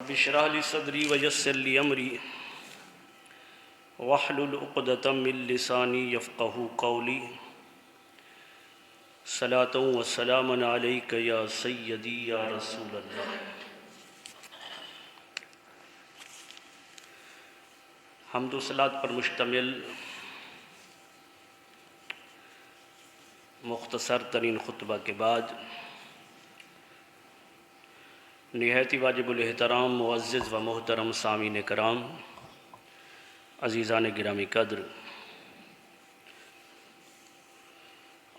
رب اشرح لي صدري ويسر لي امري واحلل عقدة من لساني يفقهوا قولي صلاة وسلام عليك يا سيدي يا رسول الله۔ حمد و صلات پر مشتمل مختصر ترین خطبہ کے بعد نہایت واجب الاحترام معزز و محترم سامعین کرام، عزیزان گرامی قدر،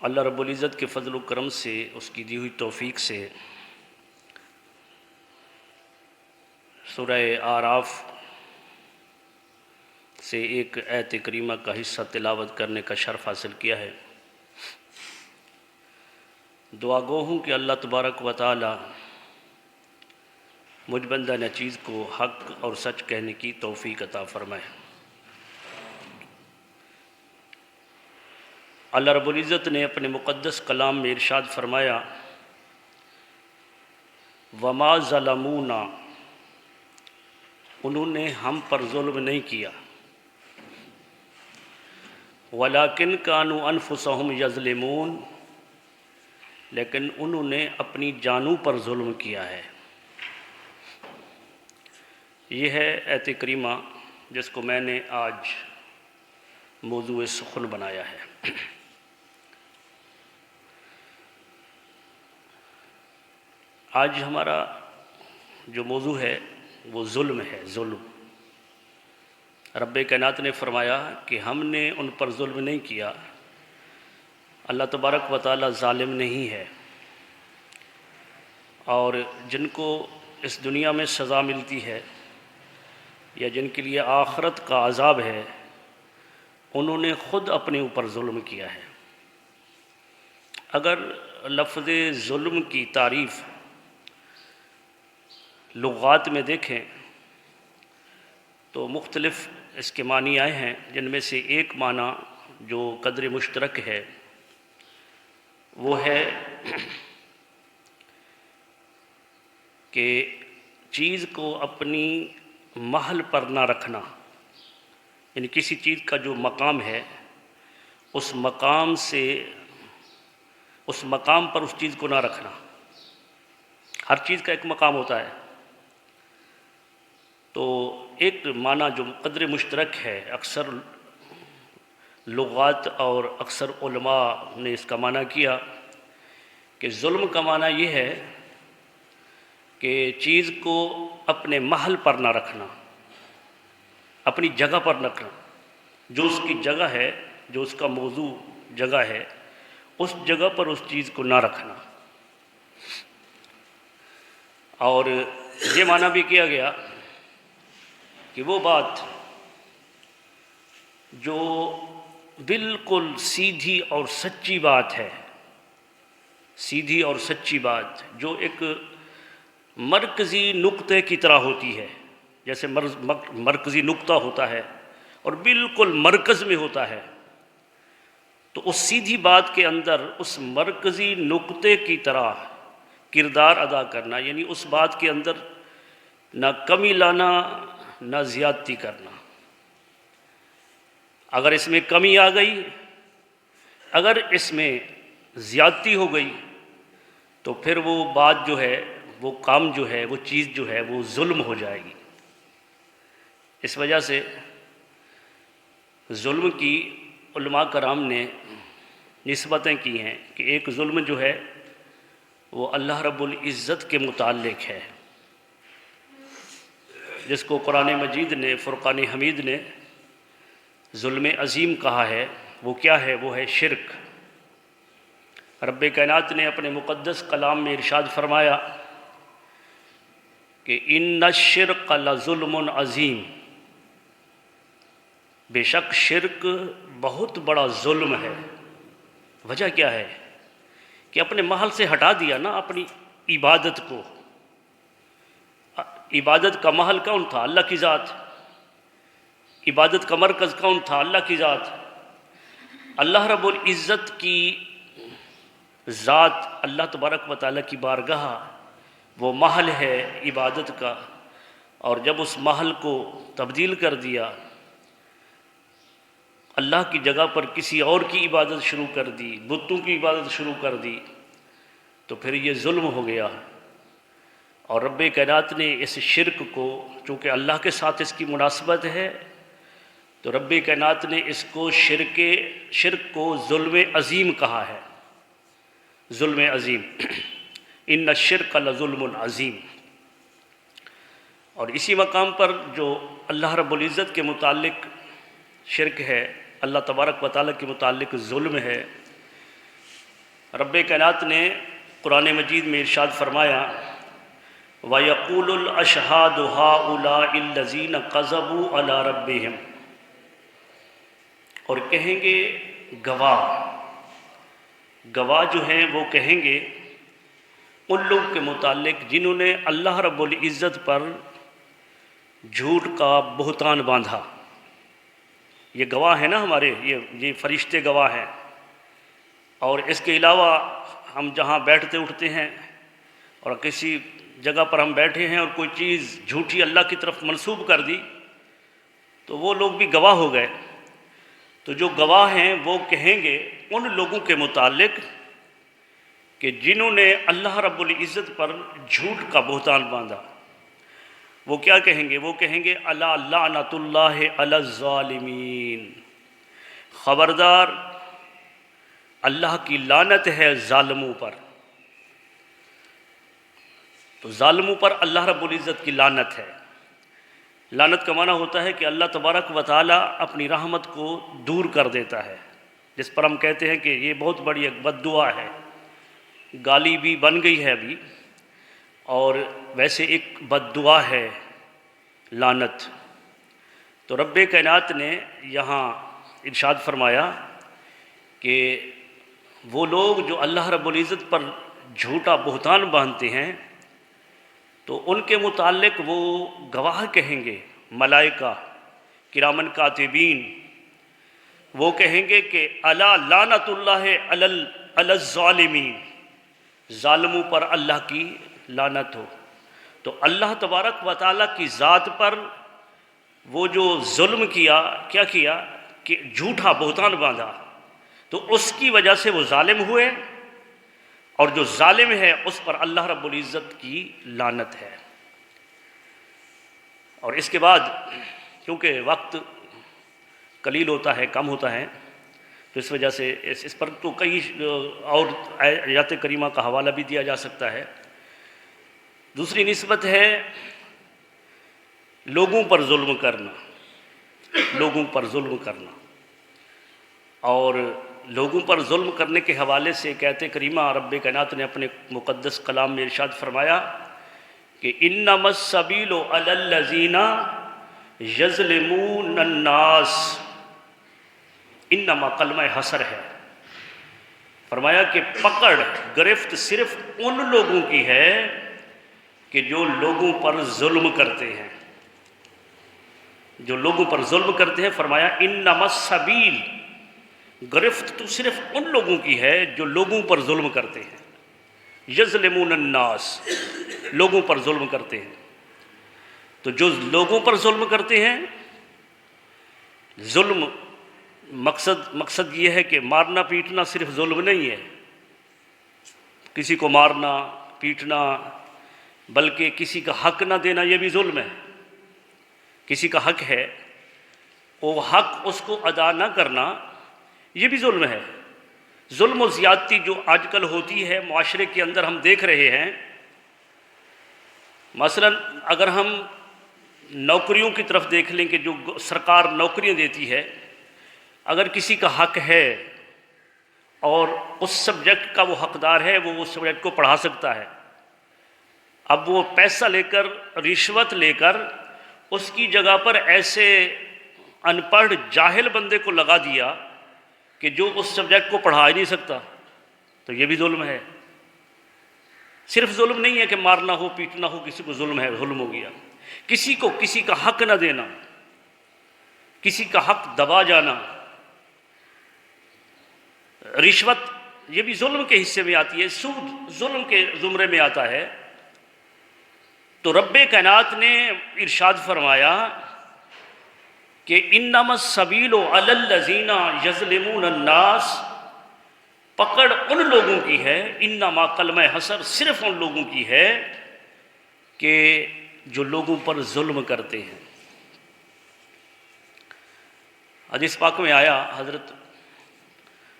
اللہ رب العزت کے فضل و کرم سے، اس کی دی ہوئی توفیق سے سورہ اعراف سے ایک آیت کریمہ کا حصہ تلاوت کرنے کا شرف حاصل کیا ہے۔ دعا گو ہوں کہ اللہ تبارک و تعالی مجھ بندہ نچیز کو حق اور سچ کہنے کی توفیق عطا فرمائے۔ اللہ رب العزت نے اپنے مقدس کلام میں ارشاد فرمایا، وَمَا ظَلَمُونَا، انہوں نے ہم پر ظلم نہیں کیا، وَلَكِنْ كَانُوا أَنفُسَهُمْ يَظْلِمُونَ، لیکن انہوں نے اپنی جانوں پر ظلم کیا ہے۔ یہ ہے آیت کریمہ جس کو میں نے آج موضوع سخن بنایا ہے۔ آج ہمارا جو موضوع ہے وہ ظلم ہے، ظلم۔ رب کائنات نے فرمایا کہ ہم نے ان پر ظلم نہیں کیا، اللہ تبارک و تعالی ظالم نہیں ہے، اور جن کو اس دنیا میں سزا ملتی ہے یا جن کے لیے آخرت کا عذاب ہے، انہوں نے خود اپنے اوپر ظلم کیا ہے۔ اگر لفظ ظلم کی تعریف لغات میں دیکھیں تو مختلف اس کے معنی آئے ہیں، جن میں سے ایک معنی جو قدر مشترک ہے وہ ہے کہ چیز کو اپنی محل پر نہ رکھنا، یعنی کسی چیز کا جو مقام ہے اس مقام سے، اس مقام پر اس چیز کو نہ رکھنا۔ ہر چیز کا ایک مقام ہوتا ہے، تو ایک معنی جو قدر مشترک ہے، اکثر لغات اور اکثر علماء نے اس کا معنی کیا کہ ظلم کا معنی یہ ہے کہ چیز کو اپنے محل پر نہ رکھنا، اپنی جگہ پر نہ رکھنا، جو اس کی جگہ ہے، جو اس کا موضوع جگہ ہے، اس جگہ پر اس چیز کو نہ رکھنا۔ اور یہ معنی بھی کیا گیا کہ وہ بات جو بالکل سیدھی اور سچی بات ہے، سیدھی اور سچی بات جو ایک مرکزی نقطے کی طرح ہوتی ہے، جیسے مرکزی نقطہ ہوتا ہے اور بالکل مرکز میں ہوتا ہے، تو اس سیدھی بات کے اندر اس مرکزی نقطے کی طرح کردار ادا کرنا، یعنی اس بات کے اندر نہ کمی لانا نہ زیادتی کرنا۔ اگر اس میں کمی آ گئی، اگر اس میں زیادتی ہو گئی، تو پھر وہ بات جو ہے، وہ کام جو ہے، وہ چیز جو ہے وہ ظلم ہو جائے گی۔ اس وجہ سے ظلم کی علماء کرام نے نسبتیں کی ہیں کہ ایک ظلم جو ہے وہ اللہ رب العزت کے متعلق ہے، جس کو قرآن مجید نے، فرقان حمید نے ظلم عظیم کہا ہے۔ وہ کیا ہے؟ وہ ہے شرک۔ رب کائنات نے اپنے مقدس کلام میں ارشاد فرمایا کہ ان الشرک لظلم عظیم، بے شک شرک بہت بڑا ظلم ہے۔ وجہ کیا ہے؟ کہ اپنے محل سے ہٹا دیا نا اپنی عبادت کو۔ عبادت کا محل کون تھا؟ اللہ کی ذات۔ عبادت کا مرکز کون تھا؟ اللہ کی ذات۔ اللہ رب العزت کی ذات، اللہ تبارک و تعالیٰ کی بارگاہ وہ محل ہے عبادت کا، اور جب اس محل کو تبدیل کر دیا، اللہ کی جگہ پر کسی اور کی عبادت شروع کر دی، بتوں کی عبادت شروع کر دی، تو پھر یہ ظلم ہو گیا۔ اور رب کائنات نے اس شرک کو، چونکہ اللہ کے ساتھ اس کی مناسبت ہے، تو رب کائنات نے اس کو شرک کو ظلم عظیم کہا ہے، ظلم عظیم۔ ان الشرک لظلم عظیم۔ اور اسی مقام پر جو اللہ رب العزت کے متعلق شرک ہے، اللہ تبارک و تعالیٰ کے متعلق ظلم ہے، رب کائنات نے قرآن مجید میں ارشاد فرمایا وَيَقُولُ الْأَشْهَادُ هَؤُلَاءِ الَّذِينَ كَذَبُوا عَلَى رَبِّهِمْ، اور کہیں گے گواہ جو ہیں وہ کہیں گے ان لوگ کے متعلق جنہوں نے اللہ رب العزت پر جھوٹ کا بہتان باندھا۔ یہ گواہ ہیں نا ہمارے، یہ فرشتے گواہ ہیں، اور اس کے علاوہ ہم جہاں بیٹھتے اٹھتے ہیں اور کسی جگہ پر ہم بیٹھے ہیں اور کوئی چیز جھوٹی اللہ کی طرف منسوب کر دی تو وہ لوگ بھی گواہ ہو گئے۔ تو جو گواہ ہیں وہ کہیں گے ان لوگوں کے متعلق کہ جنہوں نے اللہ رب العزت پر جھوٹ کا بہتان باندھا، وہ کیا کہیں گے؟ وہ کہیں گے الا لعنت اللہ علی الظالمین، خبردار اللہ کی لعنت ہے ظالموں پر۔ تو ظالموں پر اللہ رب العزت کی لعنت ہے۔ لعنت کا معنی ہوتا ہے کہ اللہ تبارک و تعالیٰ اپنی رحمت کو دور کر دیتا ہے، جس پر ہم کہتے ہیں کہ یہ بہت بڑی ایک بد دعا ہے، گالی بھی بن گئی ہے ابھی، اور ویسے ایک بد دعا ہے لعنت۔ تو رب کائنات نے یہاں ارشاد فرمایا کہ وہ لوگ جو اللہ رب العزت پر جھوٹا بہتان باندھتے ہیں تو ان کے متعلق وہ گواہ کہیں گے، ملائکہ کرامن کاتبین، وہ کہیں گے کہ الا لعنت اللہ علی الظالمین، ظالموں پر اللہ کی لعنت ہو۔ تو اللہ تبارک و تعالیٰ کی ذات پر وہ جو ظلم کیا کہ جھوٹا بہتان باندھا، تو اس کی وجہ سے وہ ظالم ہوئے، اور جو ظالم ہے اس پر اللہ رب العزت کی لعنت ہے۔ اور اس کے بعد کیونکہ وقت قلیل ہوتا ہے، کم ہوتا ہے، تو اس وجہ سے اس پر تو کئی اور آیات کریمہ کا حوالہ بھی دیا جا سکتا ہے۔ دوسری نسبت ہے لوگوں پر ظلم کرنا، لوگوں پر ظلم کرنا، اور لوگوں پر ظلم کرنے کے حوالے سے آیت کریمہ رب کائنات نے اپنے مقدس کلام میں ارشاد فرمایا کہ انما السبیل علی الذین یظلمون الناس، انما کلمہ حصر ہے، فرمایا کہ پکڑ گرفت صرف ان لوگوں کی ہے کہ جو لوگوں پر ظلم کرتے ہیں، جو لوگوں پر ظلم کرتے ہیں۔ فرمایا انما السبیل، گرفت تو صرف ان لوگوں کی ہے جو لوگوں پر ظلم کرتے ہیں، یظلمون الناس، لوگوں پر ظلم کرتے ہیں۔ تو جو لوگوں پر ظلم کرتے ہیں، ظلم مقصد یہ ہے کہ مارنا پیٹنا صرف ظلم نہیں ہے، کسی کو مارنا پیٹنا، بلکہ کسی کا حق نہ دینا یہ بھی ظلم ہے۔ کسی کا حق ہے، وہ حق اس کو ادا نہ کرنا یہ بھی ظلم ہے۔ ظلم و زیادتی جو آج کل ہوتی ہے معاشرے کے اندر ہم دیکھ رہے ہیں، مثلا اگر ہم نوکریوں کی طرف دیکھ لیں کہ جو سرکار نوکریاں دیتی ہے، اگر کسی کا حق ہے اور اس سبجیکٹ کا وہ حقدار ہے، وہ اس سبجیکٹ کو پڑھا سکتا ہے، اب وہ پیسہ لے کر، رشوت لے کر اس کی جگہ پر ایسے ان پڑھ جاہل بندے کو لگا دیا کہ جو اس سبجیکٹ کو پڑھا ہی نہیں سکتا، تو یہ بھی ظلم ہے۔ صرف ظلم نہیں ہے کہ مارنا ہو پیٹنا ہو کسی کو، ظلم ہے، ظلم ہو گیا۔ کسی کو کسی کا حق نہ دینا، کسی کا حق دبا جانا، رشوت یہ بھی ظلم کے حصے میں آتی ہے، سود ظلم کے زمرے میں آتا ہے۔ تو رب کائنات نے ارشاد فرمایا کہ انما السبیل علی الذین یظلمون الناس، پکڑ ان لوگوں کی ہے، انما کلمہ حصر صرف ان لوگوں کی ہے کہ جو لوگوں پر ظلم کرتے ہیں۔ حدیث پاک میں آیا، حضرت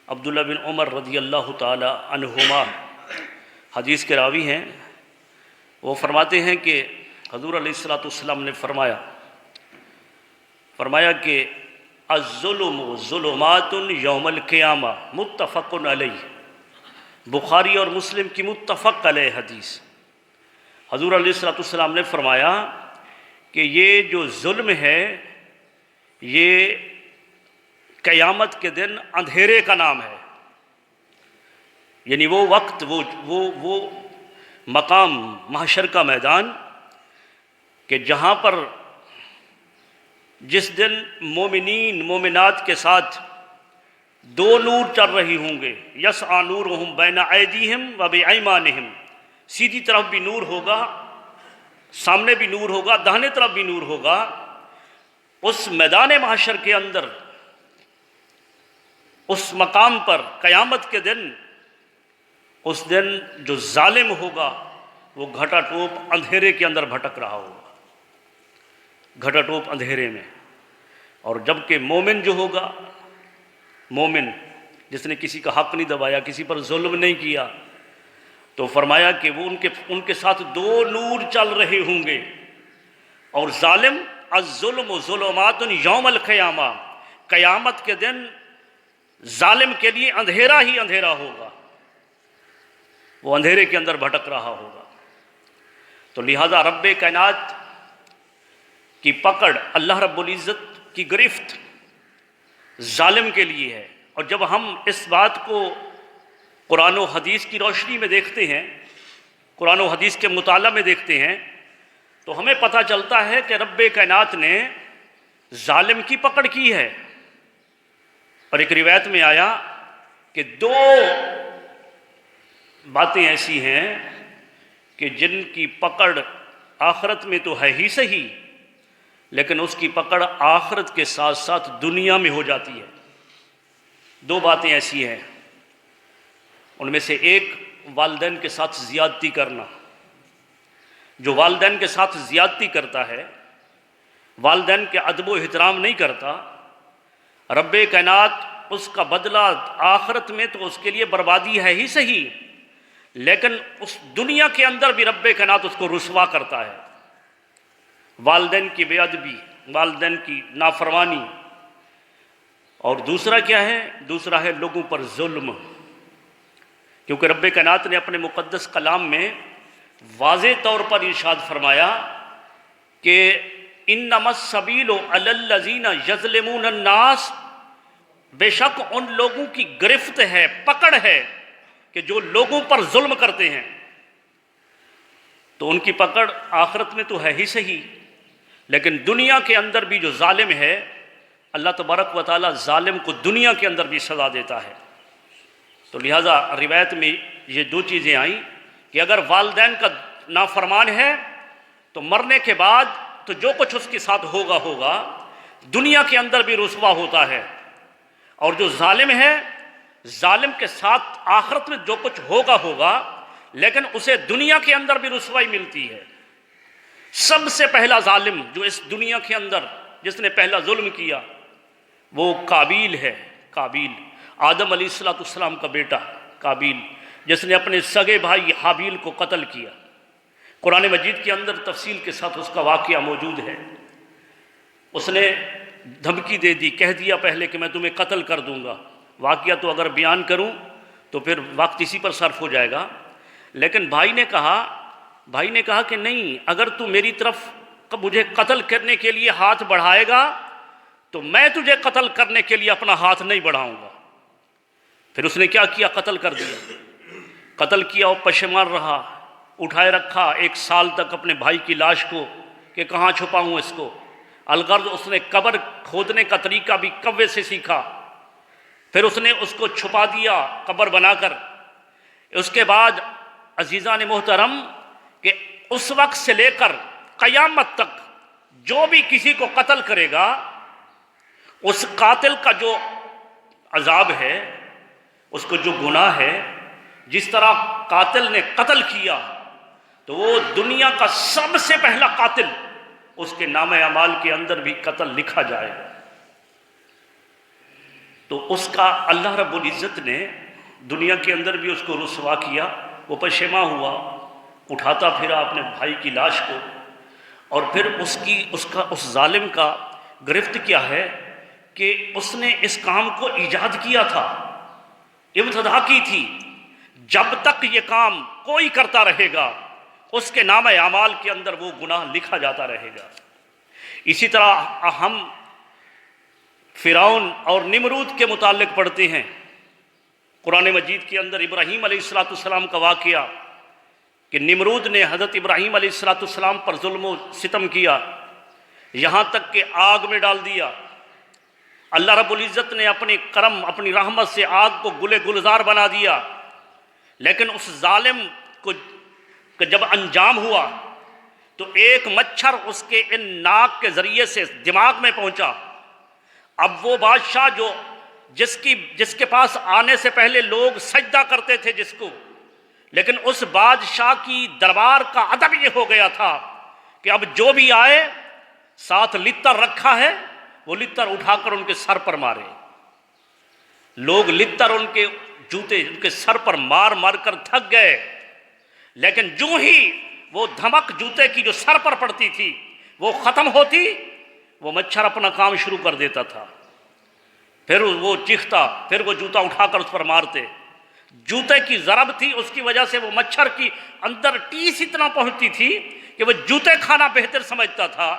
عبداللہ بن عمر رضی اللہ تعالی عنہما حدیث کے راوی ہیں، وہ فرماتے ہیں کہ حضور علیہ الصلوۃ والسلام نے فرمایا کہ الظلم ظلمات یوم القیامہ متفق علیہ، بخاری اور مسلم کی متفق علیہ حدیث۔ حضور علیہ الصلوۃ والسلام نے فرمایا کہ یہ جو ظلم ہے یہ قیامت کے دن اندھیرے کا نام ہے، یعنی وہ وقت وہ مقام محشر کا میدان کہ جہاں پر جس دن مومنین مومنات کے ساتھ دو نور چل رہی ہوں گے، یسعی نورہم بین ایدیہم و بایمانہم، سیدھی طرف بھی نور ہوگا، سامنے بھی نور ہوگا، داہنے طرف بھی نور ہوگا۔ اس میدان محشر کے اندر، اس مقام پر قیامت کے دن، اس دن جو ظالم ہوگا وہ گھٹا ٹوپ اندھیرے کے اندر بھٹک رہا ہوگا، گھٹا ٹوپ اندھیرے میں۔ اور جبکہ مومن جو ہوگا، مومن جس نے کسی کا حق نہیں دبایا، کسی پر ظلم نہیں کیا، تو فرمایا کہ وہ ان کے ساتھ دو نور چل رہے ہوں گے۔ اور ظالم، الظلم ظلمات یوم القیامہ، قیامت کے دن ظالم کے لیے اندھیرا ہی اندھیرا ہوگا، وہ اندھیرے کے اندر بھٹک رہا ہوگا۔ تو لہذا رب کائنات کی پکڑ، اللہ رب العزت کی گرفت ظالم کے لیے ہے۔ اور جب ہم اس بات کو قرآن و حدیث کی روشنی میں دیکھتے ہیں، قرآن و حدیث کے مطالعہ میں دیکھتے ہیں، تو ہمیں پتہ چلتا ہے کہ رب کائنات نے ظالم کی پکڑ کی ہے۔ اور ایک روایت میں آیا کہ دو باتیں ایسی ہیں کہ جن کی پکڑ آخرت میں تو ہے ہی صحیح، لیکن اس کی پکڑ آخرت کے ساتھ ساتھ دنیا میں ہو جاتی ہے۔ دو باتیں ایسی ہیں، ان میں سے ایک والدین کے ساتھ زیادتی کرنا۔ جو والدین کے ساتھ زیادتی کرتا ہے، والدین کے ادب و احترام نہیں کرتا، رب کائنات اس کا بدلہ آخرت میں تو اس کے لیے بربادی ہے ہی صحیح، لیکن اس دنیا کے اندر بھی رب کائنات اس کو رسوا کرتا ہے۔ والدین کی بے ادبی، والدین کی نافرمانی۔ اور دوسرا کیا ہے؟ دوسرا ہے لوگوں پر ظلم، کیونکہ رب کائنات نے اپنے مقدس کلام میں واضح طور پر ارشاد فرمایا کہ انما السبیل علی الذین یظلمون الناس، بے شک ان لوگوں کی گرفت ہے، پکڑ ہے کہ جو لوگوں پر ظلم کرتے ہیں۔ تو ان کی پکڑ آخرت میں تو ہے ہی صحیح، لیکن دنیا کے اندر بھی جو ظالم ہے، اللہ تبارک و تعالیٰ ظالم کو دنیا کے اندر بھی سزا دیتا ہے۔ تو لہٰذا روایت میں یہ دو چیزیں آئیں کہ اگر والدین کا نافرمان ہے تو مرنے کے بعد تو جو کچھ اس کے ساتھ ہوگا دنیا کے اندر بھی رسوا ہوتا ہے، اور جو ظالم ہے، ظالم کے ساتھ آخرت میں جو کچھ ہوگا لیکن اسے دنیا کے اندر بھی رسوائی ملتی ہے۔ سب سے پہلا ظالم جو اس دنیا کے اندر جس نے پہلا ظلم کیا وہ قابیل ہے۔ قابیل، آدم علیہ السلام کا بیٹا قابیل، جس نے اپنے سگے بھائی حابیل کو قتل کیا۔ قرآن مجید کے اندر تفصیل کے ساتھ اس کا واقعہ موجود ہے۔ اس نے دھمکی دے دی، کہہ دیا پہلے کہ میں تمہیں قتل کر دوں گا۔ واقعہ تو اگر بیان کروں تو پھر وقت اسی پر صرف ہو جائے گا، لیکن بھائی نے کہا کہ نہیں، اگر تو میری طرف مجھے قتل کرنے کے لیے ہاتھ بڑھائے گا تو میں تجھے قتل کرنے کے لیے اپنا ہاتھ نہیں بڑھاؤں گا۔ پھر اس نے کیا کیا؟ قتل کر دیا۔ قتل کیا اور پشیمان رہا، اٹھائے رکھا 1 سال تک اپنے بھائی کی لاش کو کہ کہاں چھپاؤں اس کو۔ الغرض اس نے قبر کھودنے کا طریقہ بھی کوے سے سیکھا، پھر اس نے اس کو چھپا دیا قبر بنا کر۔ اس کے بعد عزیزان محترم کہ اس وقت سے لے کر قیامت تک جو بھی کسی کو قتل کرے گا اس قاتل کا جو عذاب ہے، اس کو جو گناہ ہے، جس طرح قاتل نے قتل کیا تو وہ دنیا کا سب سے پہلا قاتل، اس کے نام اعمال کے اندر بھی قتل لکھا جائے گا۔ تو اس کا اللہ رب العزت نے دنیا کے اندر بھی اس کو رسوا کیا، وہ پشیماں ہوا، اٹھاتا پھرا اپنے بھائی کی لاش کو، اور پھر اس ظالم کا گرفت کیا ہے کہ اس نے اس کام کو ایجاد کیا تھا، ابتدا کی تھی۔ جب تک یہ کام کوئی کرتا رہے گا اس کے نام اعمال کے اندر وہ گناہ لکھا جاتا رہے گا۔ اسی طرح ہم فرعون اور نمرود کے متعلق پڑھتے ہیں قرآن مجید کے اندر، ابراہیم علیہ السلام کا واقعہ کہ نمرود نے حضرت ابراہیم علیہ السلام پر ظلم و ستم کیا، یہاں تک کہ آگ میں ڈال دیا۔ اللہ رب العزت نے اپنے کرم، اپنی رحمت سے آگ کو گلے گلزار بنا دیا، لیکن اس ظالم کو جب انجام ہوا تو ایک مچھر اس کے ان ناک کے ذریعے سے دماغ میں پہنچا۔ اب وہ بادشاہ جس کے پاس آنے سے پہلے لوگ سجدہ کرتے تھے جس کو، لیکن اس بادشاہ کی دربار کا ادب یہ ہو گیا تھا کہ اب جو بھی آئے ساتھ لتر رکھا ہے وہ لتر اٹھا کر ان کے سر پر مارے۔ لوگ لتر ان کے جوتے ان کے سر پر مار مار کر تھک گئے، لیکن جو ہی وہ دھمک جوتے کی جو سر پر پڑتی تھی وہ ختم ہوتی، وہ مچھر اپنا کام شروع کر دیتا تھا، پھر وہ چیختا، پھر وہ جوتا اٹھا کر اس پر مارتے۔ جوتے کی ضرب تھی، اس کی وجہ سے وہ مچھر کی اندر ٹیس اتنا پہنچتی تھی کہ وہ جوتے کھانا بہتر سمجھتا تھا،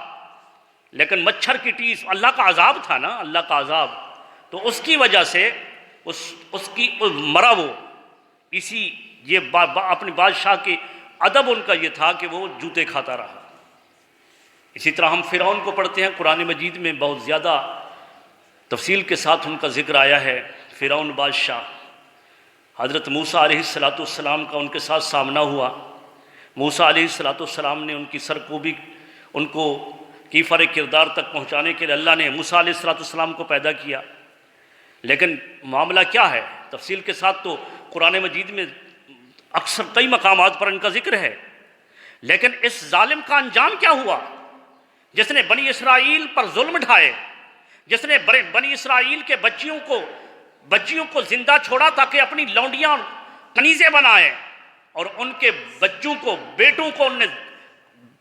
لیکن مچھر کی ٹیس اللہ کا عذاب تھا نا، اللہ کا عذاب، تو اس کی وجہ سے اس کی مرا وہ اسی یہ اپنی بادشاہ کی ادب ان کا یہ تھا کہ وہ جوتے کھاتا رہا۔ اسی طرح ہم فرعون کو پڑھتے ہیں قرآن مجید میں، بہت زیادہ تفصیل کے ساتھ ان کا ذکر آیا ہے۔ فرعون بادشاہ، حضرت موسیٰ علیہ السلام کا ان کے ساتھ سامنا ہوا۔ موسیٰ علیہ السلام نے ان کی سرکوبی، ان کو کیفر کردار تک پہنچانے کے لیے اللہ نے موسیٰ علیہ السلام کو پیدا کیا، لیکن معاملہ کیا ہے تفصیل کے ساتھ تو قرآن مجید میں اکثر کئی مقامات پر ان کا ذکر ہے، لیکن اس ظالم کا انجام کیا ہوا جس نے بنی اسرائیل پر ظلم ڈھائے، جس نے بنی اسرائیل کے بچیوں کو زندہ چھوڑا تاکہ اپنی لونڈیاں کنیزیں بنائیں، اور ان کے بچوں کو، بیٹوں کو ان نے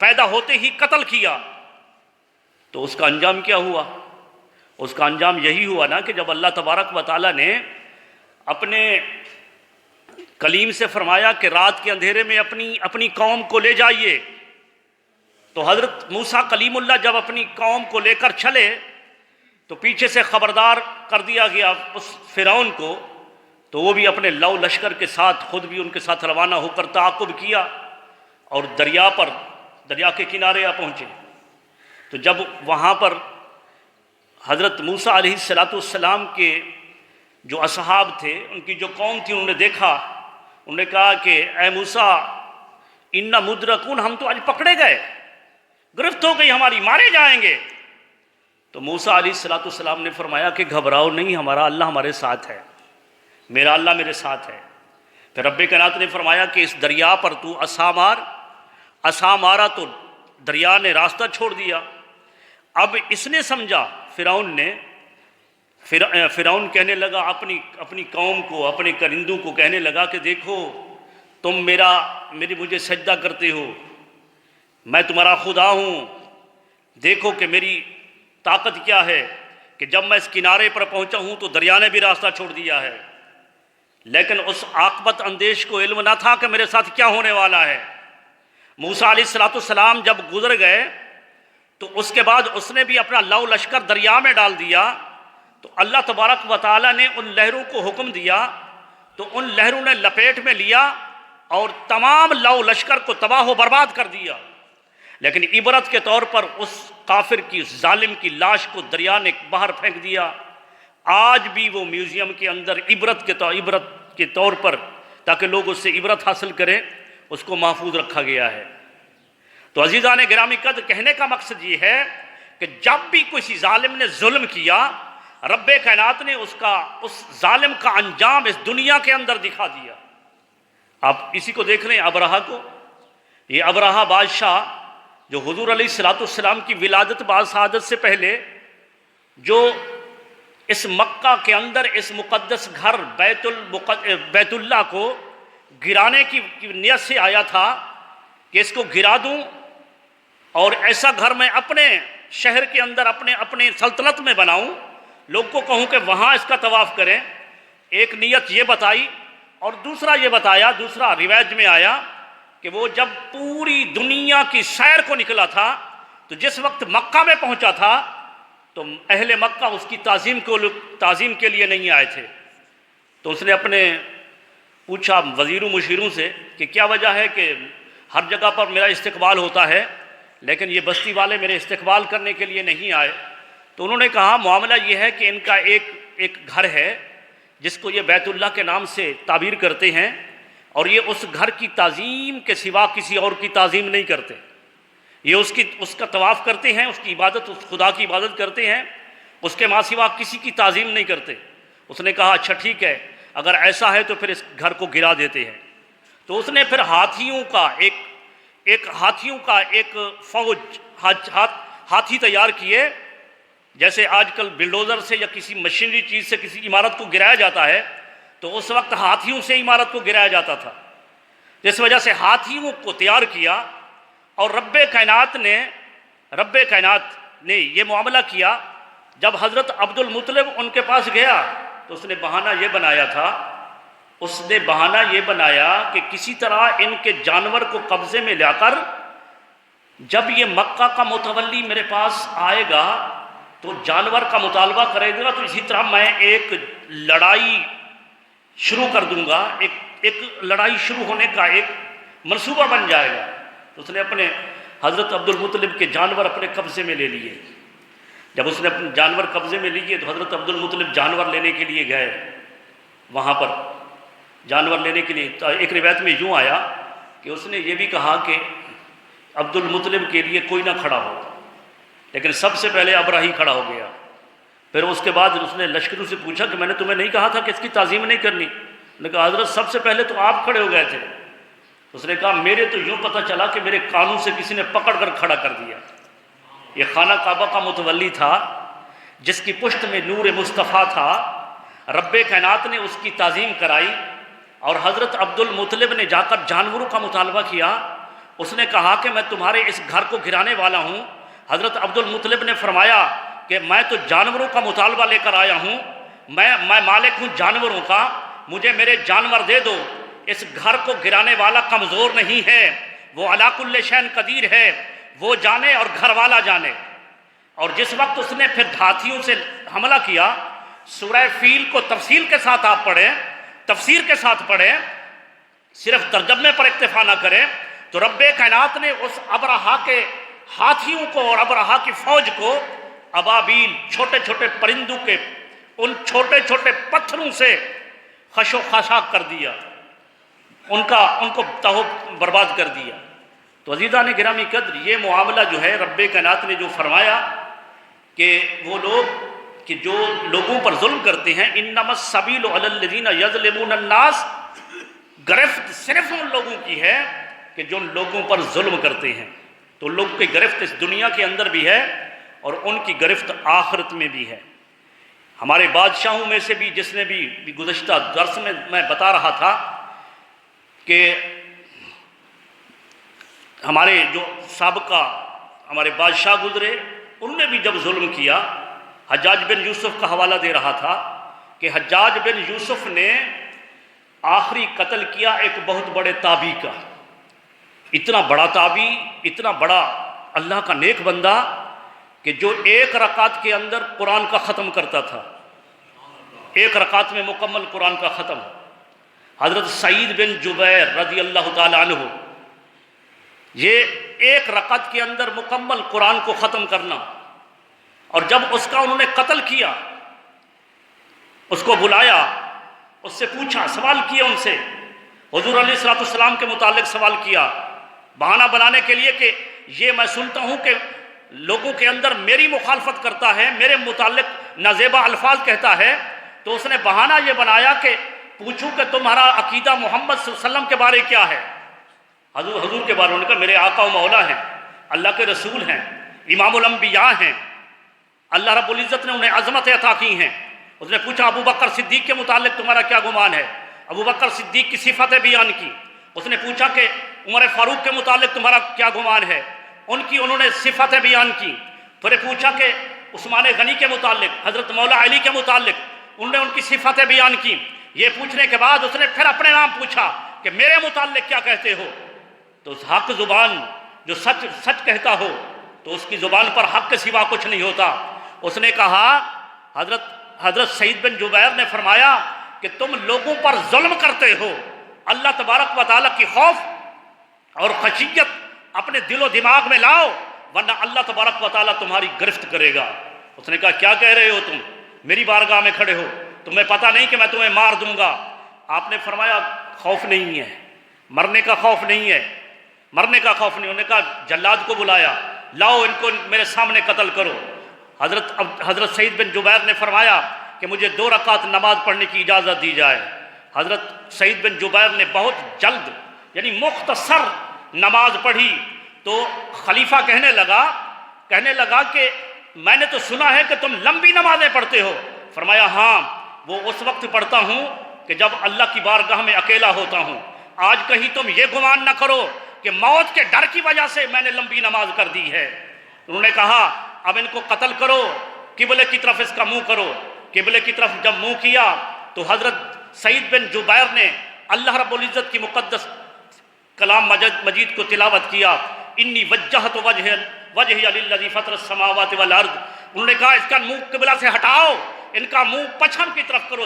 پیدا ہوتے ہی قتل کیا، تو اس کا انجام کیا ہوا؟ اس کا انجام یہی ہوا نا کہ جب اللہ تبارک و تعالیٰ نے اپنے کلیم سے فرمایا کہ رات کے اندھیرے میں اپنی قوم کو لے جائیے، تو حضرت موسیٰ کلیم اللہ جب اپنی قوم کو لے کر چلے تو پیچھے سے خبردار کر دیا گیا اس فرعون کو، تو وہ بھی اپنے لو لشکر کے ساتھ خود بھی ان کے ساتھ روانہ ہو کر تعاقب کیا اور دریا کے کنارے آ پہنچے۔ تو جب وہاں پر حضرت موسیٰ علیہ السلام کے جو اصحاب تھے، ان کی جو قوم تھی، انہوں نے دیکھا، انہوں نے کہا کہ اے موسیٰ انا مدرکون، ہم تو آج پکڑے گئے، گرفت ہو گئی ہماری، مارے جائیں گے۔ تو موسیٰ علیہ السلام نے فرمایا کہ گھبراؤ نہیں، ہمارا اللہ ہمارے ساتھ ہے، میرا اللہ میرے ساتھ ہے۔ پھر رب کائنات نے فرمایا کہ اس دریا پر تو عصا مارا تو دریا نے راستہ چھوڑ دیا۔ اب اس نے سمجھا، فرعون کہنے لگا اپنی قوم کو، اپنے کرندوں کو کہنے لگا کہ دیکھو تم مجھے سجدہ کرتے ہو، میں تمہارا خدا ہوں، دیکھو کہ میری طاقت کیا ہے کہ جب میں اس کنارے پر پہنچا ہوں تو دریا نے بھی راستہ چھوڑ دیا ہے۔ لیکن اس عاقبت اندیش کو علم نہ تھا کہ میرے ساتھ کیا ہونے والا ہے۔ موسیٰ علیہ السلام جب گزر گئے تو اس کے بعد اس نے بھی اپنا لو لشکر دریا میں ڈال دیا، تو اللہ تبارک و تعالیٰ نے ان لہروں کو حکم دیا، تو ان لہروں نے لپیٹ میں لیا اور تمام لو لشکر کو تباہ و برباد کر دیا۔ لیکن عبرت کے طور پر اس کافر کی، اس ظالم کی لاش کو دریا نے باہر پھینک دیا۔ آج بھی وہ میوزیم کے اندر عبرت کے طور پر، تاکہ لوگ اس سے عبرت حاصل کریں، اس کو محفوظ رکھا گیا ہے۔ تو عزیزان گرامی قدر، کہنے کا مقصد یہ ہے کہ جب بھی کسی ظالم نے ظلم کیا، رب کائنات نے اس ظالم کا انجام اس دنیا کے اندر دکھا دیا۔ آپ اسی کو دیکھ لیں، ابرہہ کو، یہ ابرہہ بادشاہ جو حضور علیہ السلام کی ولادت باسعادت سے پہلے جو اس مکہ کے اندر اس مقدس گھر بیت اللہ کو گرانے کی نیت سے آیا تھا کہ اس کو گرا دوں اور ایسا گھر میں اپنے شہر کے اندر اپنے سلطنت میں بناؤں، لوگ کو کہوں کہ وہاں اس کا طواف کریں۔ ایک نیت یہ بتائی، اور دوسرا یہ بتایا، دوسرا روایت میں آیا کہ وہ جب پوری دنیا کی سیر کو نکلا تھا تو جس وقت مکہ میں پہنچا تھا تو اہل مکہ اس کی تعظیم کے لیے نہیں آئے تھے۔ تو اس نے اپنے پوچھا وزیروں مشیروں سے کہ کیا وجہ ہے کہ ہر جگہ پر میرا استقبال ہوتا ہے لیکن یہ بستی والے میرے استقبال کرنے کے لیے نہیں آئے؟ تو انہوں نے کہا معاملہ یہ ہے کہ ان کا ایک گھر ہے جس کو یہ بیت اللہ کے نام سے تعبیر کرتے ہیں، اور یہ اس گھر کی تعظیم کے سوا کسی اور کی تعظیم نہیں کرتے، یہ اس کا طواف کرتے ہیں، اس کی عبادت، اس خدا کی عبادت کرتے ہیں، اس کے ماں سوا کسی کی تعظیم نہیں کرتے۔ اس نے کہا اچھا ٹھیک ہے، اگر ایسا ہے تو پھر اس گھر کو گرا دیتے ہیں۔ تو اس نے پھر ہاتھیوں کا ایک فوج، ہاتھی تیار کیے، جیسے آج کل بلڈوزر سے یا کسی مشینری چیز سے کسی عمارت کو گرایا جاتا ہے، تو اس وقت ہاتھیوں سے عمارت کو گرایا جاتا تھا، جس وجہ سے ہاتھیوں کو تیار کیا۔ اور رب کائنات نے یہ معاملہ کیا، جب حضرت عبد المطلب ان کے پاس گیا تو اس نے بہانہ یہ بنایا کہ کسی طرح ان کے جانور کو قبضے میں لا کر جب یہ مکہ کا متولی میرے پاس آئے گا تو جانور کا مطالبہ کرے گا، تو اسی طرح میں ایک لڑائی شروع کر دوں گا، ایک لڑائی شروع ہونے کا ایک منصوبہ بن جائے گا۔ تو اس نے اپنے حضرت عبد المطلب کے جانور اپنے قبضے میں لے لیے۔ جب اس نے اپنے جانور قبضے میں لیے تو حضرت عبد المطلب جانور لینے کے لیے گئے، وہاں پر جانور لینے کے لیے ایک روایت میں یوں آیا کہ اس نے یہ بھی کہا کہ عبد المطلب کے لیے کوئی نہ کھڑا ہو، لیکن سب سے پہلے ابرہہ ہی کھڑا ہو گیا۔ پھر اس کے بعد اس نے لشکروں سے پوچھا کہ میں نے تمہیں نہیں کہا تھا کہ اس کی تعظیم نہیں کرنی؟ نے کہا حضرت سب سے پہلے تو آپ کھڑے ہو گئے تھے۔ اس نے کہا میرے تو یوں پتہ چلا کہ میرے کانوں سے کسی نے پکڑ کر کھڑا کر دیا۔ یہ خانہ کعبہ کا متولی تھا جس کی پشت میں نور مصطفیٰ تھا، رب کائنات نے اس کی تعظیم کرائی، اور حضرت عبد المطلب نے جا کر جانوروں کا مطالبہ کیا۔ اس نے کہا کہ میں تمہارے اس گھر کو گرانے والا ہوں۔ حضرت عبد المطلب نے فرمایا کہ میں تو جانوروں کا مطالبہ لے کر آیا ہوں، میں مالک ہوں جانوروں کا، مجھے میرے جانور دے دو۔ اس گھر کو گرانے والا کمزور نہیں ہے، وہ علی کل شیء قدیر ہے، وہ جانے اور گھر والا جانے۔ اور جس وقت اس نے پھر ہاتھیوں سے حملہ کیا، سورہ فیل کو تفصیل کے ساتھ آپ پڑھیں، تفسیر کے ساتھ پڑھیں، صرف ترجمے پر اکتفا نہ کریں، تو رب کائنات نے اس ابرہہ کے ہاتھیوں کو اور ابرہہ کی فوج کو ابابیل، چھوٹے چھوٹے پرندوں کے ان چھوٹے چھوٹے پتھروں سے خش و خاشاک کر دیا، ان کو تہو برباد کر دیا۔ تو عزیزان گرامی قدر، یہ معاملہ جو ہے رب کائنات نے جو فرمایا کہ وہ لوگ کہ جو لوگوں پر ظلم کرتے ہیں، انما السبیل علی الذین یظلمون الناس، گرفت صرف ان لوگوں کی ہے کہ جو لوگوں پر ظلم کرتے ہیں۔ تو لوگوں کی گرفت اس دنیا کے اندر بھی ہے اور ان کی گرفت آخرت میں بھی ہے۔ ہمارے بادشاہوں میں سے بھی جس نے بھی گزشتہ درس میں میں بتا رہا تھا کہ ہمارے جو سابقہ ہمارے بادشاہ گزرے، انہوں نے بھی جب ظلم کیا، حجاج بن یوسف کا حوالہ دے رہا تھا کہ حجاج بن یوسف نے آخری قتل کیا ایک بہت بڑے تابعی کا، اتنا بڑا تابعی، اتنا بڑا اللہ کا نیک بندہ کہ جو ایک رکعت کے اندر قرآن کا ختم کرتا تھا، ایک رکعت میں مکمل قرآن کا ختم۔ حضرت سعید بن جبیر رضی اللہ تعالیٰ عنہ، یہ ایک رکعت کے اندر مکمل قرآن کو ختم کرنا، اور جب اس کا انہوں نے قتل کیا، اس کو بلایا، اس سے پوچھا، سوال کیا ان سے، حضور علیہ السلام کے متعلق سوال کیا، بہانہ بنانے کے لیے کہ یہ میں سنتا ہوں کہ لوگوں کے اندر میری مخالفت کرتا ہے، میرے متعلق نازیبا الفاظ کہتا ہے، تو اس نے بہانہ یہ بنایا کہ پوچھوں کہ تمہارا عقیدہ محمد صلی اللہ علیہ وسلم کے بارے کیا ہے؟ حضور کے بارے میں کہا میرے آقا و مولا ہیں، اللہ کے رسول ہیں، امام الانبیاء ہیں، اللہ رب العزت نے انہیں عظمت عطا کی ہیں۔ اس نے پوچھا ابو بکر صدیق کے متعلق تمہارا کیا گمان ہے؟ ابو بکر صدیق کی صفتیں بیان کی۔ اس نے پوچھا کہ عمر فاروق کے متعلق تمہارا کیا گمان ہے؟ انہوں نے صفتیں بیان کی۔ پھر پوچھا کہ عثمان غنی کے متعلق، حضرت مولا علی کے متعلق انہوں نے ان کی صفتیں بیان کی۔ یہ پوچھنے کے بعد اس نے پھر اپنے نام پوچھا کہ میرے متعلق کیا کہتے ہو؟ تو اس حق زبان جو سچ کہتا ہو تو اس کی زبان پر حق کے سوا کچھ نہیں ہوتا۔ اس نے کہا حضرت سعید بن جبیر نے فرمایا کہ تم لوگوں پر ظلم کرتے ہو، اللہ تبارک و تعالیٰ کی خوف اور خشیت اپنے دل و دماغ میں لاؤ ورنہ اللہ تبارک و تعالیٰ تمہاری گرفت کرے گا۔ اس نے کہا کیا کہہ رہے ہو تم؟ میری بارگاہ میں کھڑے ہو، تمہیں پتہ نہیں کہ میں تمہیں مار دوں گا؟ آپ نے فرمایا خوف نہیں ہے، مرنے کا خوف نہیں ہے، مرنے کا خوف نہیں۔ انہوں نے کہا جلاد کو بلایا، لاؤ ان کو میرے سامنے قتل کرو۔ حضرت سعید بن جبیر نے فرمایا کہ مجھے 2 رکعت نماز پڑھنے کی اجازت دی جائے۔ حضرت سعید بن جبیر نے بہت جلد یعنی مختصر نماز پڑھی تو خلیفہ کہنے لگا کہ میں نے تو سنا ہے کہ تم لمبی نمازیں پڑھتے ہو۔ فرمایا ہاں، وہ اس وقت پڑھتا ہوں کہ جب اللہ کی بارگاہ میں اکیلا ہوتا ہوں۔ آج کہیں تم یہ گمان نہ کرو کہ موت کے ڈر کی وجہ سے میں نے لمبی نماز کر دی ہے۔ انہوں نے کہا اب ان کو قتل کرو، قبلے کی طرف اس کا منہ کرو۔ قبلے کی طرف جب منہ کیا تو حضرت سعید بن جبیر نے اللہ رب العزت کی مقدس کلام مجید کو تلاوت کیا، انی وجہت وجہی للذی فطر السماوات والارض۔ انہوں نے کہا اس کا منہ قبلہ سے ہٹاؤ، ان کا منہ پچھم کی طرف کرو،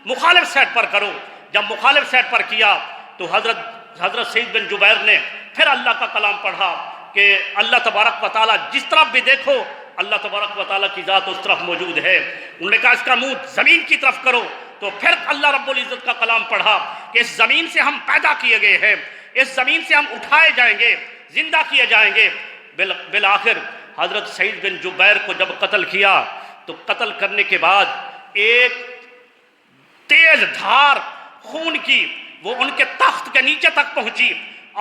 مخالف سائڈ پر کرو۔ جب مخالف سائڈ پر کیا تو حضرت سعید بن جبیر نے پھر اللہ کا کلام پڑھا کہ اللہ تبارک و تعالیٰ جس طرف بھی دیکھو اللہ تبارک و تعالیٰ کی ذات اس طرف موجود ہے۔ انہوں نے کہا اس کا منہ زمین کی طرف کرو، تو پھر اللہ رب العزت کا کلام پڑھا کہ اس زمین سے ہم پیدا کیے گئے ہیں، اس زمین سے ہم اٹھائے جائیں گے، زندہ کیے جائیں گے۔ بالآخر حضرت سعید بن جبیر کو جب قتل کیا تو قتل کرنے کے بعد ایک تیز دھار خون کی وہ ان کے تخت کے نیچے تک پہنچی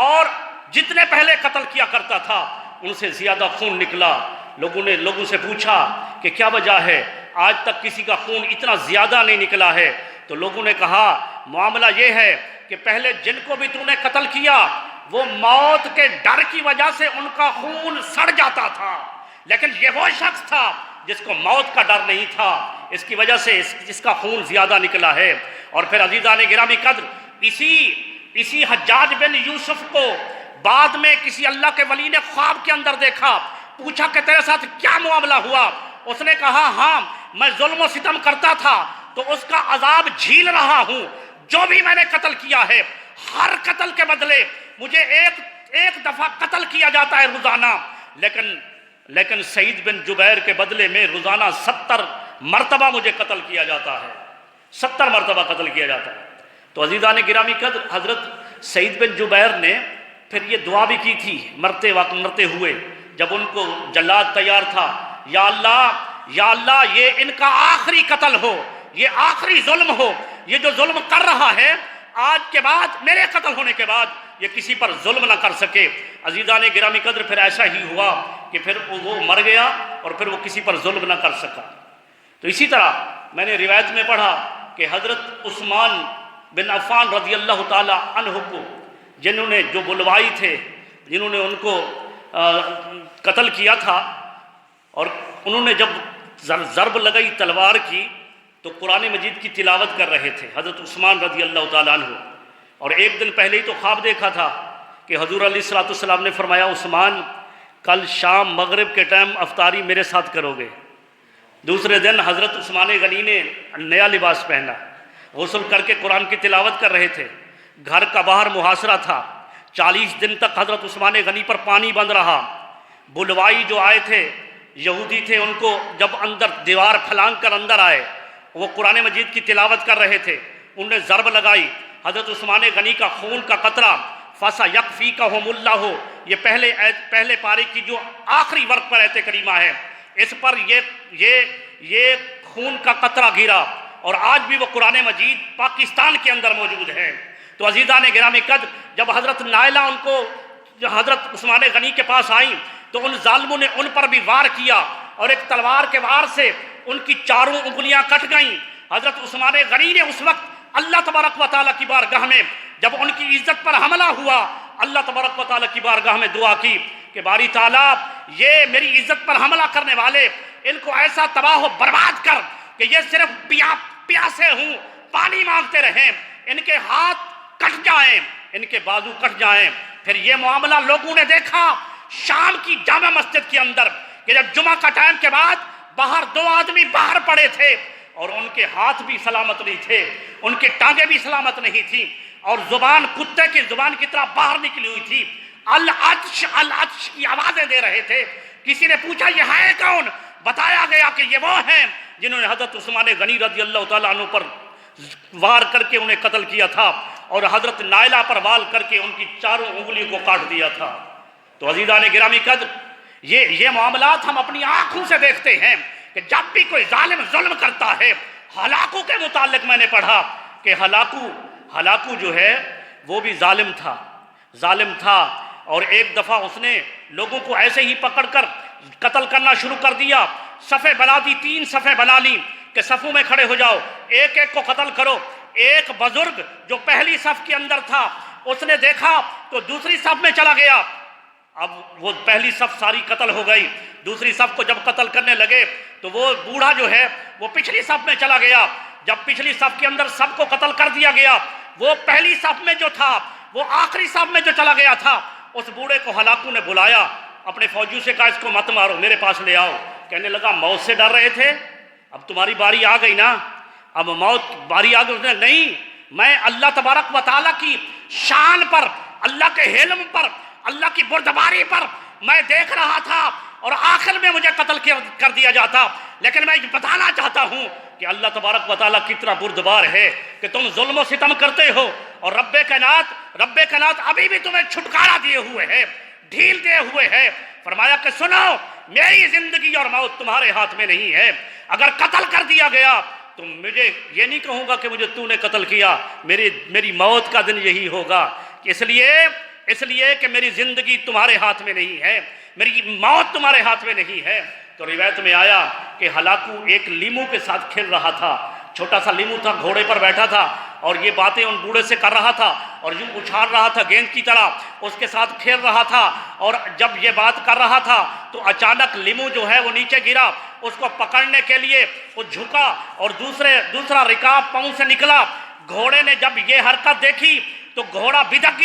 اور جتنے پہلے قتل کیا کرتا تھا ان سے زیادہ خون نکلا۔ لوگوں سے پوچھا کہ کیا وجہ ہے، آج تک کسی کا خون اتنا زیادہ نہیں نکلا ہے؟ تو لوگوں نے کہا معاملہ یہ ہے کہ پہلے جن کو بھی تو نے قتل کیا وہ موت کے ڈر کی وجہ سے ان کا خون سڑ جاتا تھا، لیکن یہ وہ شخص تھا جس کو موت کا ڈر نہیں تھا، اس کی وجہ سے اس کا خون زیادہ نکلا ہے۔ اور پھر عزیزان گرامی قدر اسی حجاج بن یوسف کو بعد میں کسی اللہ کے ولی نے خواب کے اندر دیکھا، پوچھا کہ تیرے ساتھ کیا معاملہ ہوا؟ اس نے کہا ہاں میں ظلم و ستم کرتا تھا تو اس کا عذاب جھیل رہا ہوں، جو بھی میں نے قتل کیا ہے ہر قتل کے بدلے مجھے ایک دفعہ قتل کیا جاتا ہے روزانہ، لیکن سعید بن جبیر کے بدلے میں روزانہ 70 مرتبہ مجھے قتل کیا جاتا ہے، 70 مرتبہ قتل کیا جاتا ہے۔ تو عزیزان گرامی قدر حضرت سعید بن جبیر نے پھر یہ دعا بھی کی تھی مرتے ہوئے جب ان کو جلاد تیار تھا، یا اللہ یہ ان کا آخری قتل ہو، یہ آخری ظلم ہو، یہ جو ظلم کر رہا ہے آج کے بعد میرے قتل ہونے کے بعد یہ کسی پر ظلم نہ کر سکے۔ عزیزان گرامی قدر پھر ایسا ہی ہوا کہ پھر وہ مر گیا اور پھر وہ کسی پر ظلم نہ کر سکا۔ تو اسی طرح میں نے روایت میں پڑھا کہ حضرت عثمان بن عفان رضی اللہ تعالی عنہ کو جنہوں نے جو بلوائی تھے، جنہوں نے ان کو قتل کیا تھا، اور انہوں نے جب ضرب لگائی تلوار کی تو قرآن مجید کی تلاوت کر رہے تھے حضرت عثمان رضی اللہ تعالیٰ عنہ، اور ایک دن پہلے ہی تو خواب دیکھا تھا کہ حضور علیہ الصلوۃ والسلام نے فرمایا عثمان کل شام مغرب کے ٹائم افطاری میرے ساتھ کرو گے۔ دوسرے دن حضرت عثمان غنی نے نیا لباس پہنا، غسل کر کے قرآن کی تلاوت کر رہے تھے، گھر کا باہر محاصرہ تھا، 40 دن تک حضرت عثمان غنی پر پانی بند رہا۔ بلوائی جو آئے تھے یہودی تھے، ان کو جب اندر دیوار پھلانگ کر اندر آئے، وہ قرآن مجید کی تلاوت کر رہے تھے، انہوں نے ضرب لگائی، حضرت عثمان غنی کا خون کا قطرہ فَسَيَكْفِيكَهُمُ اللَّهُ یہ پہلے پارے کی جو آخری ورق پر آیت کریمہ ہے، اس پر یہ خون کا قطرہ گرا، اور آج بھی وہ قرآن مجید پاکستان کے اندر موجود ہے۔ تو عزیزان گرامی قدر، جب حضرت نائلہ جو حضرت عثمان غنی کے پاس آئیں تو ان ظالموں نے ان پر بھی وار کیا، اور ایک تلوار کے وار سے ان کی چاروں انگلیاں کٹ گئیں۔ حضرت عثمان غنی نے اس وقت اللہ تبارک و تعالیٰ کی بارگاہ میں، جب ان کی عزت پر حملہ ہوا، اللہ تبارک و تعالیٰ کی بارگاہ میں دعا کی کہ باری تعالیٰ، یہ میری عزت پر حملہ کرنے والے، ان کو ایسا تباہ و برباد کر کہ یہ صرف پیاسے ہوں، پانی مانگتے رہیں، ان کے ہاتھ کٹ جائیں، ان کے بازو کٹ جائیں۔ پھر یہ معاملہ لوگوں نے دیکھا شام کی جامع مسجد کے اندر کہ جب جمعہ کا ٹائم کے بعد باہر 2 آدمی باہر پڑے تھے، اور ان کے ہاتھ بھی سلامت نہیں تھے، ان کی ٹانگیں بھی سلامت نہیں تھیں، اور زبان کتے کی زبان کی طرح باہر نکلی ہوئی تھی، العطش العطش کی آوازیں دے رہے تھے۔ کسی نے پوچھا یہ ہے کون؟ بتایا گیا کہ یہ وہ ہیں جنہوں نے حضرت عثمان غنی رضی اللہ تعالیٰ عنہ پر وار کر کے انہیں قتل کیا تھا، اور حضرت نائلہ پر وار کر کے ان کی چاروں انگلیوں کو کاٹ دیا تھا۔ تو عزیزان گرامی قدر، یہ معاملات ہم اپنی آنکھوں سے دیکھتے ہیں کہ جب بھی کوئی ظالم ظلم کرتا ہے، ہلاکو کے متعلق میں نے پڑھا کہ ہلاکو جو ہے وہ بھی ظالم تھا، اور ایک دفعہ اس نے لوگوں کو ایسے ہی پکڑ کر قتل کرنا شروع کر دیا۔ صفیں بنا دی، 3 صفیں بنا لی کہ صفوں میں کھڑے ہو جاؤ، ایک ایک کو قتل کرو۔ ایک بزرگ جو پہلی صف کے اندر تھا، اس نے دیکھا تو دوسری صف میں چلا گیا۔ اب وہ پہلی صف ساری قتل ہو گئی، دوسری صف کو جب قتل کرنے لگے تو وہ بوڑھا جو ہے وہ پچھلی صف میں چلا گیا۔ جب پچھلی صف کے اندر سب کو قتل کر دیا گیا، وہ پہلی صف میں جو تھا وہ آخری صف میں جو چلا گیا تھا، اس بوڑھے کو ہلاکو نے بلایا، اپنے فوجیوں سے کہا اس کو مت مارو، میرے پاس لے آؤ۔ کہنے لگا موت سے ڈر رہے تھے، اب تمہاری باری آ گئی نا، اب موت باری آ گئی۔ اس نے نہیں، میں اللہ تبارک و تعالیٰ کی شان پر، اللہ کے حلم پر، اللہ کی بردباری پر میں دیکھ رہا تھا، اور آخر میں مجھے قتل کر دیا جاتا، لیکن میں یہ بتانا چاہتا ہوں کہ اللہ تبارک و تعالیٰ کتنا بردبار ہے کہ تم ظلم و ستم کرتے ہو، اور رب کائنات ابھی بھی تمہیں چھٹکارا دیے ہوئے ہے، ڈھیل دیے ہوئے ہے۔ فرمایا کہ سنو، میری زندگی اور موت تمہارے ہاتھ میں نہیں ہے، اگر قتل کر دیا گیا تو مجھے یہ نہیں کہوں گا کہ مجھے تو نے قتل کیا، میری موت کا دن یہی ہوگا، اس لیے کہ میری زندگی تمہارے ہاتھ میں نہیں ہے، میری موت تمہارے ہاتھ میں نہیں ہے۔ تو روایت میں آیا کہ ہلاکو ایک لیمو کے ساتھ کھیل رہا تھا، چھوٹا سا لیمو تھا، گھوڑے پر بیٹھا تھا، اور یہ باتیں ان بوڑھے سے کر رہا تھا، اور یوں اچھال رہا تھا گیند کی طرح، اس کے ساتھ کھیل رہا تھا۔ اور جب یہ بات کر رہا تھا تو اچانک لیمو جو ہے وہ نیچے گرا، اس کو پکڑنے کے لیے وہ جھکا، اور دوسرا رکاب پاؤں سے نکلا۔ گھوڑے نے جب یہ حرکت دیکھی تو گھوڑا بدک